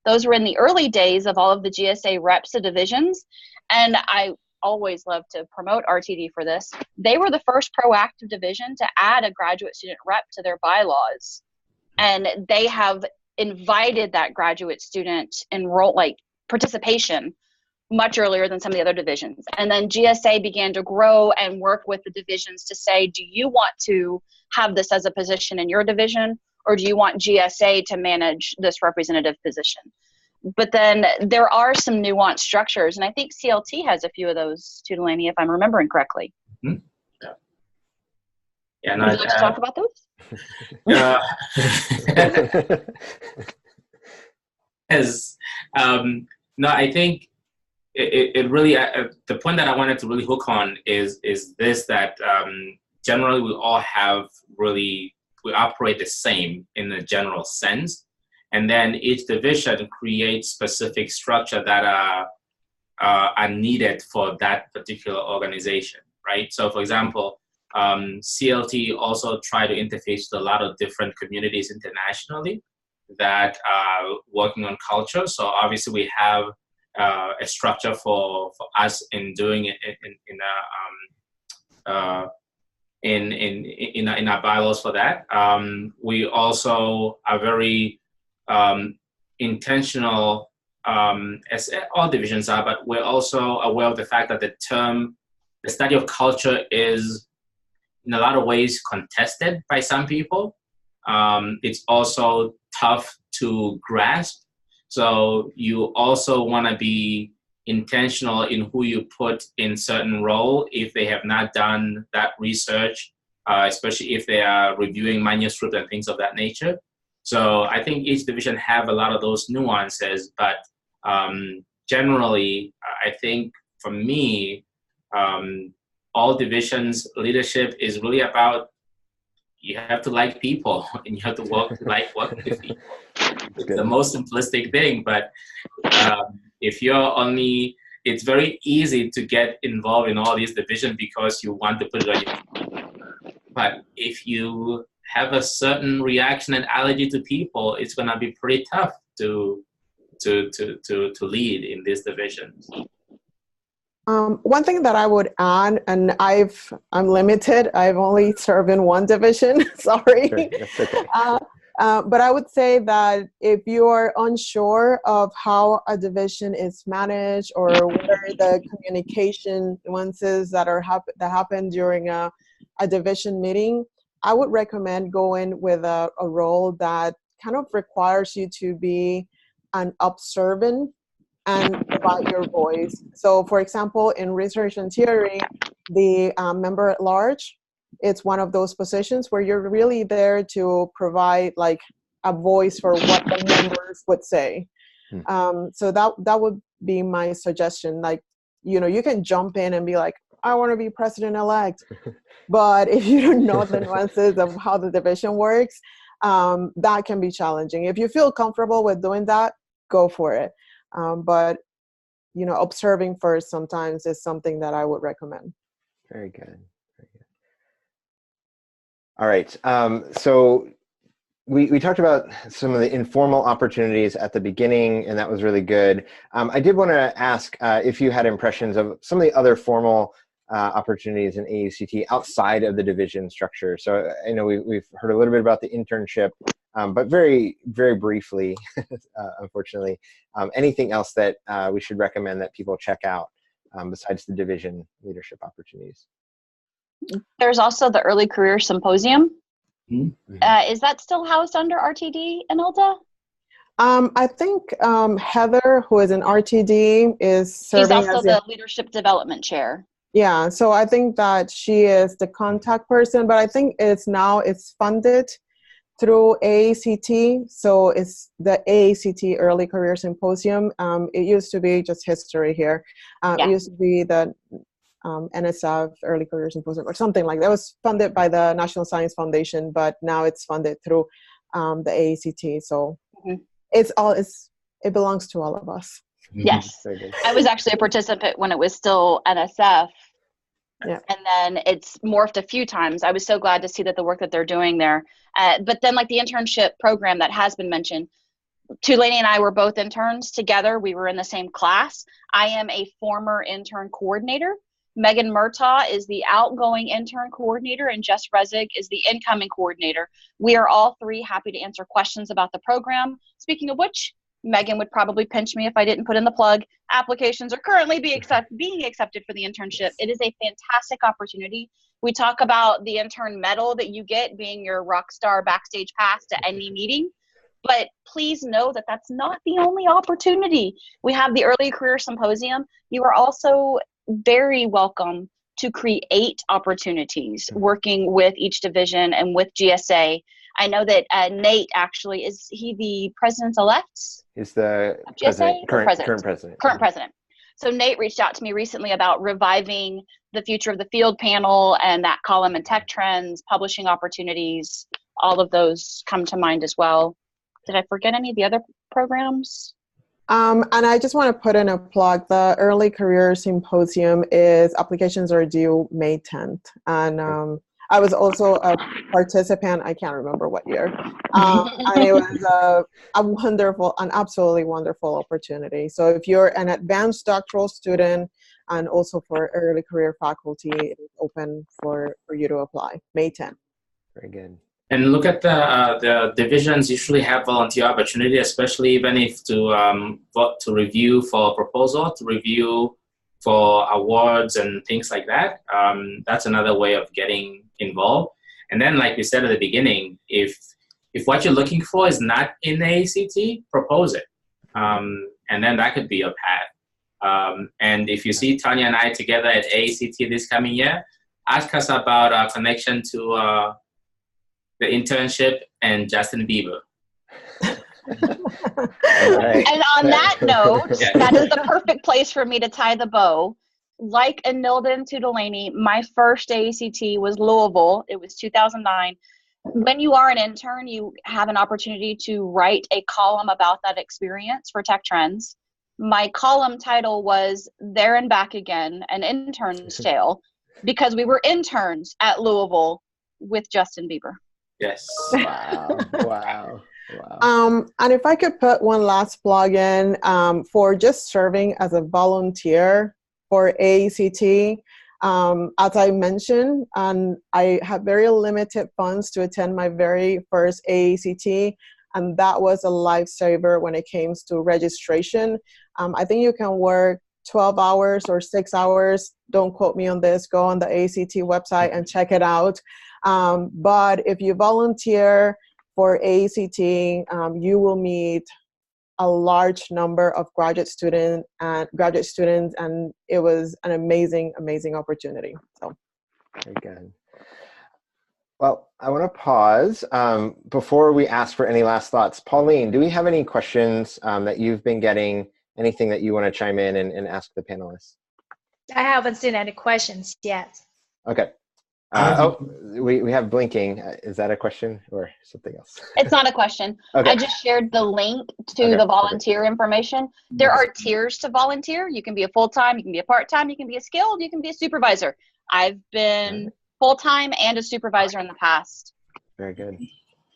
those were in the early days of all of the GSA reps of divisions. And I always love to promote RTD for this. They were the first proactive division to add a graduate student rep to their bylaws. And they have invited that graduate student participation much earlier than some of the other divisions. And then GSA began to grow and work with the divisions to say, do you want to have this as a position in your division, or do you want GSA to manage this representative position? But then there are some nuanced structures, and I think CLT has a few of those, Tutaleni, if I'm remembering correctly. Mm-hmm. Yeah. Would you like to talk about those? No, I think it really, the point that I wanted to really hook on is this, that generally we all have we operate the same in a general sense. And then each division creates specific structure that are needed for that particular organization, right? So for example, CLT also try to interface with a lot of different communities internationally that are working on culture. So obviously we have a structure for us in doing it in our bylaws for that. We also are very intentional, as all divisions are, but we're also aware of the fact that the study of culture is in a lot of ways contested by some people. It's also tough to grasp. So you also want to be intentional in who you put in certain role if they have not done that research, especially if they are reviewing manuscript and things of that nature. So I think each division have a lot of those nuances, but generally, I think for me, all divisions leadership is really about, you have to like people and you have to work with people. It's the most simplistic thing, but if it's very easy to get involved in all these divisions because you want to put it on your, but if you have a certain reaction and allergy to people, it's going to be pretty tough to lead in these divisions. One thing that I would add, and I'm limited. I've only served in one division. Sorry. Sure, that's okay. But I would say that if you are unsure of how a division is managed or what are the communication nuances that happen during a division meeting, I would recommend going with a role that kind of requires you to be an observant and provide your voice. So for example, in research and theory, the member at large. It's one of those positions where you're really there to provide like a voice for what the members would say. So that would be my suggestion. Like, you know, you can jump in and be like, I want to be president-elect. But if you don't know the nuances of how the division works, that can be challenging. If you feel comfortable with doing that, go for it. But, you know, observing first sometimes is something that I would recommend. Very good. Very good. All right. So we talked about some of the informal opportunities at the beginning, and that was really good. I did want to ask if you had impressions of some of the other formal opportunities in AECT outside of the division structure. So I know we've heard a little bit about the internship, but very, very briefly, unfortunately, anything else that we should recommend that people check out besides the division leadership opportunities? There's also the Early Career Symposium. Is that still housed under RTD, Enilda? I think Heather, who is an RTD, is serving She's also the Leadership Development Chair. Yeah, so I think that she is the contact person, but I think it's funded through AECT. So it's the AECT Early Career Symposium. It used to be just history here. It used to be the NSF Early Career Symposium or something like that. It was funded by the National Science Foundation, but now it's funded through the AECT. So it belongs to all of us. Yes. I was actually a participant when it was still NSF. Yeah. And then it's morphed a few times. I was so glad to see that the work that they're doing there. But then like the internship program that has been mentioned, Tutaleni and I were both interns together. We were in the same class. I am a former intern coordinator. Megan Murtaugh is the outgoing intern coordinator, and Jess Resig is the incoming coordinator. We are all three happy to answer questions about the program. Speaking of which, Megan would probably pinch me if I didn't put in the plug. Applications are currently being accepted for the internship. It is a fantastic opportunity. We talk about the intern medal that you get being your rock star backstage pass to any meeting, but please know that that's not the only opportunity. We have the Early Career Symposium. You are also very welcome to create opportunities working with each division and with GSA. I know that Nate actually, is he the president-elect? He's the current president. So Nate reached out to me recently about reviving the Future of the Field panel and that column in Tech Trends, publishing opportunities. All of those come to mind as well. Did I forget any of the other programs? And I just want to put in a plug. The Early Career Symposium applications are due May 10th. And I was also a participant, I can't remember what year. And it was an absolutely wonderful opportunity. So if you're an advanced doctoral student and also for early career faculty, it is open for you to apply, May 10th. Very good. And look at the divisions usually have volunteer opportunity, especially even if to review for a proposal, to review for awards and things like that. That's another way of getting involved. And then, like we said at the beginning, if what you're looking for is not in the AECT, propose it. And then that could be your path. And if you see Tonia and I together at AECT this coming year, ask us about our connection to the internship and Justin Bieber. Right. And on that note, that is the perfect place for me to tie the bow. Like Enilda and Tutaleni, my first AECT was Louisville. It was 2009. When you are an intern, you have an opportunity to write a column about that experience for Tech Trends. My column title was There and Back Again, an Intern's Tale, because we were interns at Louisville with Justin Bieber. Yes. Wow. And if I could put one last plug in for just serving as a volunteer for AECT, as I mentioned, I had very limited funds to attend my very first AECT, and that was a lifesaver when it came to registration. I think you can work 12 hours or 6 hours. Don't quote me on this. Go on the AECT website and check it out. But if you volunteer for AECT, you will meet a large number of graduate students, and it was an amazing, amazing opportunity. So, very good. Well, I want to pause before we ask for any last thoughts. Pauline, do we have any questions that you've been getting? Anything that you want to chime in and ask the panelists? I haven't seen any questions yet. Okay. We have blinking. Is that a question or something else? It's not a question. Okay. I just shared the link to the volunteer information. There are tiers to volunteer. You can be a full-time, you can be a part-time, you can be a skilled, you can be a supervisor. I've been full-time and a supervisor in the past. Very good.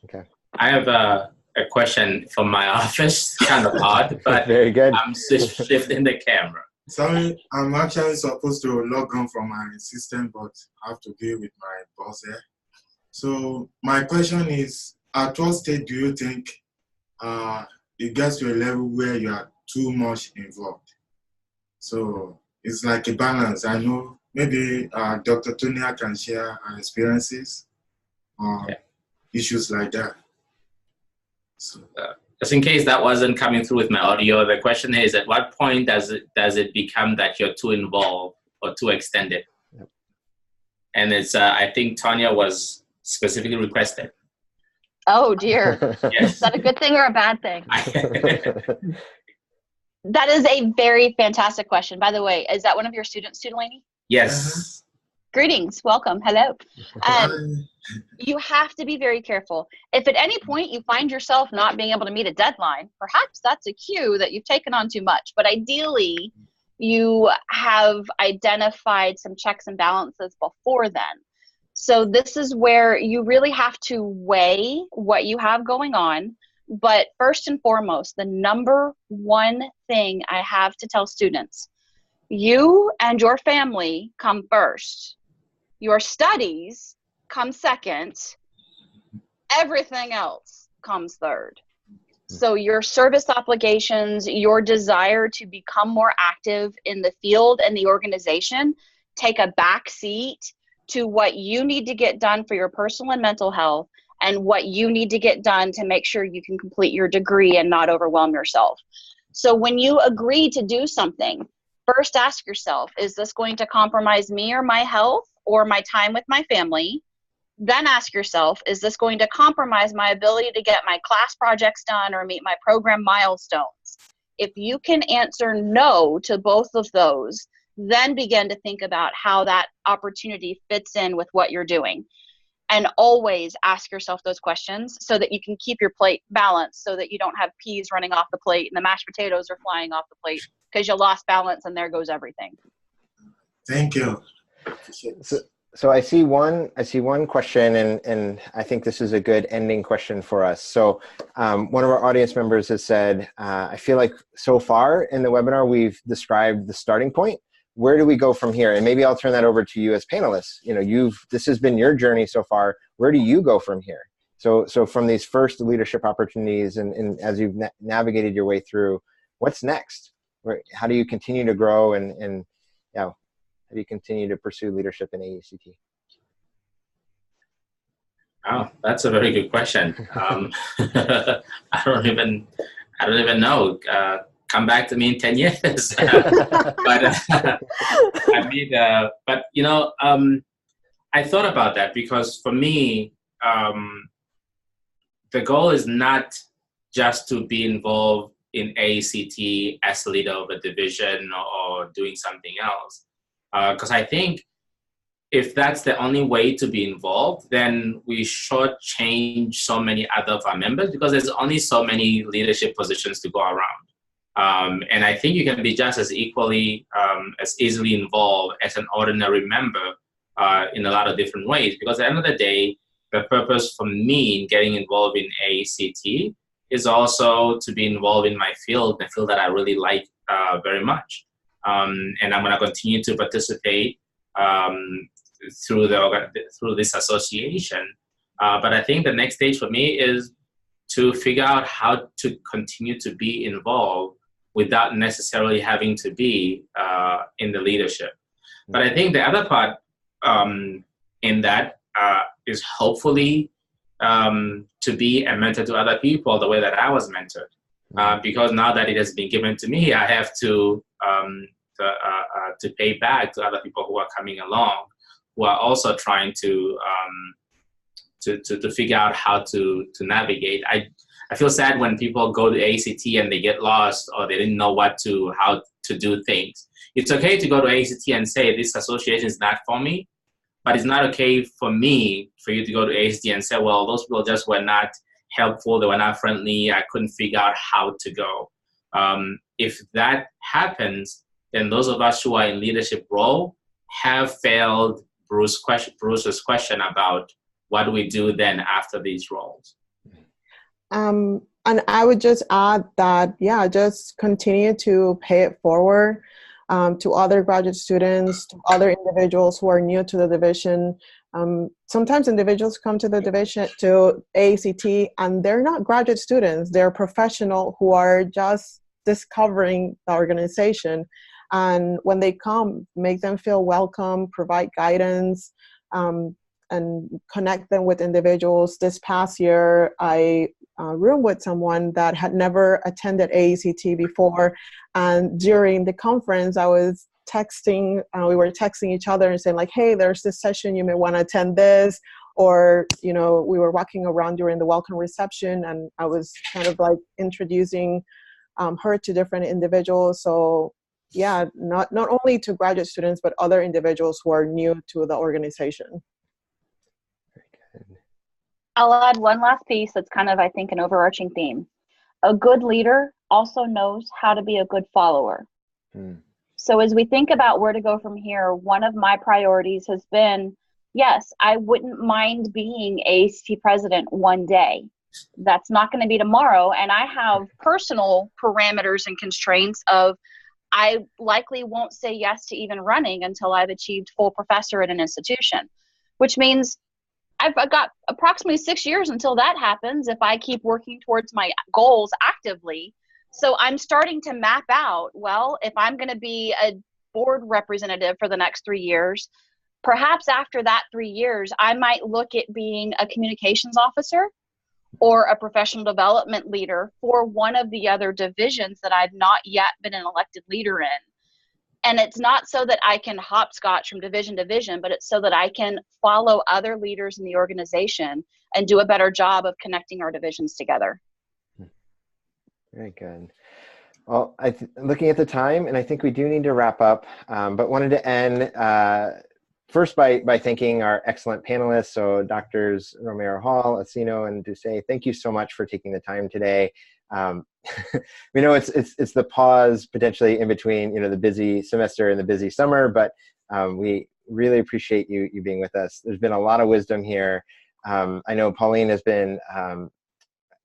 Okay. I have a question from my office, kind of odd, but very good. I'm shifting the camera. Sorry, I'm actually supposed to log on from my system, but I have to deal with my boss here. So my question is, at what stage do you think it gets to a level where you are too much involved? So it's like a balance. I know maybe Dr. Tonia can share her experiences on issues like that. So, just in case that wasn't coming through with my audio, the question is, at what point does it become that you're too involved or too extended? Yep. And it's I think Tonia was specifically requested. Oh dear. Yes. Is that a good thing or a bad thing? That is a very fantastic question. By the way, is that one of your students, Tutaleni? Yes. Greetings, welcome, hello. You have to be very careful. If at any point you find yourself not being able to meet a deadline, perhaps that's a cue that you've taken on too much. But ideally, you have identified some checks and balances before then. So this is where you really have to weigh what you have going on. But first and foremost, the number one thing I have to tell students, you and your family come first. Your studies come second. Everything else comes third. So your service obligations, your desire to become more active in the field and the organization, take a back seat to what you need to get done for your personal and mental health and what you need to get done to make sure you can complete your degree and not overwhelm yourself. So when you agree to do something, first ask yourself, is this going to compromise me or my health or my time with my family? Then ask yourself, is this going to compromise my ability to get my class projects done or meet my program milestones? If you can answer no to both of those, then begin to think about how that opportunity fits in with what you're doing. And always ask yourself those questions so that you can keep your plate balanced, so that you don't have peas running off the plate and the mashed potatoes are flying off the plate because you lost balance and there goes everything. Thank you. So I see one question, and I think this is a good ending question for us. So one of our audience members has said, I feel like so far in the webinar, we've described the starting point. Where do we go from here? And maybe I'll turn that over to you as panelists. You know, this has been your journey so far. Where do you go from here? So from these first leadership opportunities and as you've navigated your way through, what's next? How do you continue to grow and how do you continue to pursue leadership in AECT? Oh, that's a very good question. I don't even know. Come back to me in 10 years. But you know, I thought about that because for me, the goal is not just to be involved in AECT as leader of a division or doing something else. Because I think if that's the only way to be involved, then we shortchange so many other of our members because there's only so many leadership positions to go around. And I think you can be just as equally, as easily involved as an ordinary member in a lot of different ways. Because at the end of the day, the purpose for me in getting involved in AECT is also to be involved in my field, the field that I really like very much. And I'm going to continue to participate through this association. But I think the next stage for me is to figure out how to continue to be involved without necessarily having to be in the leadership. But I think the other part in that is hopefully to be a mentor to other people the way that I was mentored. because now that it has been given to me, I have to pay back to other people who are coming along, who are also trying to figure out how to navigate. I feel sad when people go to AECT and they get lost or they didn't know how to do things. It's okay to go to AECT and say this association is not for me, but it's not okay for you to go to AECT and say, well, those people just were not helpful, they were not friendly, I couldn't figure out how to go. If that happens, then those of us who are in leadership role have failed Bruce's question about what do we do then after these roles. And I would just add that, yeah, just continue to pay it forward to other graduate students, to other individuals who are new to the division. Sometimes individuals come to the division, to AECT, and they're not graduate students. They're professional who are just discovering the organization. And when they come, make them feel welcome, provide guidance, and connect them with individuals. This past year, I roomed with someone that had never attended AECT before. And during the conference, I was texting, we were texting each other and saying like, hey, there's this session, you may want to attend this. Or, you know, we were walking around during the welcome reception and I was kind of like introducing her to different individuals. So yeah, not only to graduate students, but other individuals who are new to the organization. I'll add one last piece that's kind of, I think, an overarching theme. A good leader also knows how to be a good follower. So as we think about where to go from here, one of my priorities has been, yes, I wouldn't mind being AECT president one day. That's not going to be tomorrow. And I have personal parameters and constraints of I likely won't say yes to even running until I've achieved full professor at an institution, which means I've got approximately 6 years until that happens if I keep working towards my goals actively. So I'm starting to map out, well, if I'm going to be a board representative for the next 3 years, perhaps after that 3 years, I might look at being a communications officer or a professional development leader for one of the other divisions that I've not yet been an elected leader in. And it's not so that I can hopscotch from division to division, but it's so that I can follow other leaders in the organization and do a better job of connecting our divisions together. Very good. Well, looking at the time, and I think we do need to wrap up, but wanted to end first by thanking our excellent panelists. So Drs. Romero-Hall, Asino, and Dousay, thank you so much for taking the time today. We know it's the pause potentially in between, you know, the busy semester and the busy summer, but we really appreciate you being with us. There's been a lot of wisdom here. I know Pauline has been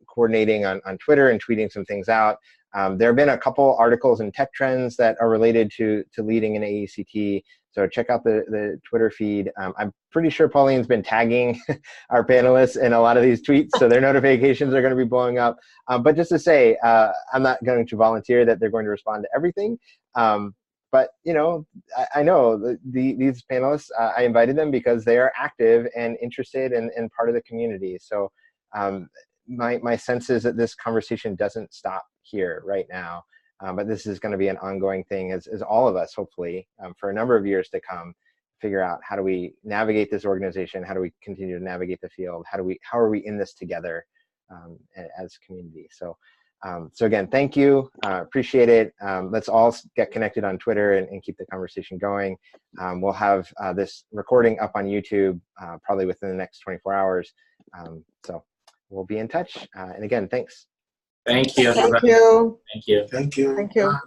coordinating on Twitter and tweeting some things out. There have been a couple articles in Tech Trends that are related to leading in AECT. So check out the Twitter feed. I'm pretty sure Pauline's been tagging our panelists in a lot of these tweets, so their notifications are going to be blowing up. But just to say, I'm not going to volunteer that they're going to respond to everything. But you know, I know these panelists, I invited them because they are active and interested and part of the community. So my sense is that this conversation doesn't stop here right now. But this is going to be an ongoing thing as all of us, hopefully, for a number of years to come, figure out how do we navigate this organization, how do we continue to navigate the field, how are we in this together as a community. So again, thank you, appreciate it. Let's all get connected on Twitter and keep the conversation going. We'll have this recording up on YouTube probably within the next 24 hours. So we'll be in touch. And again, thanks. Thank you. Thank you. Thank you. Thank you. Thank you.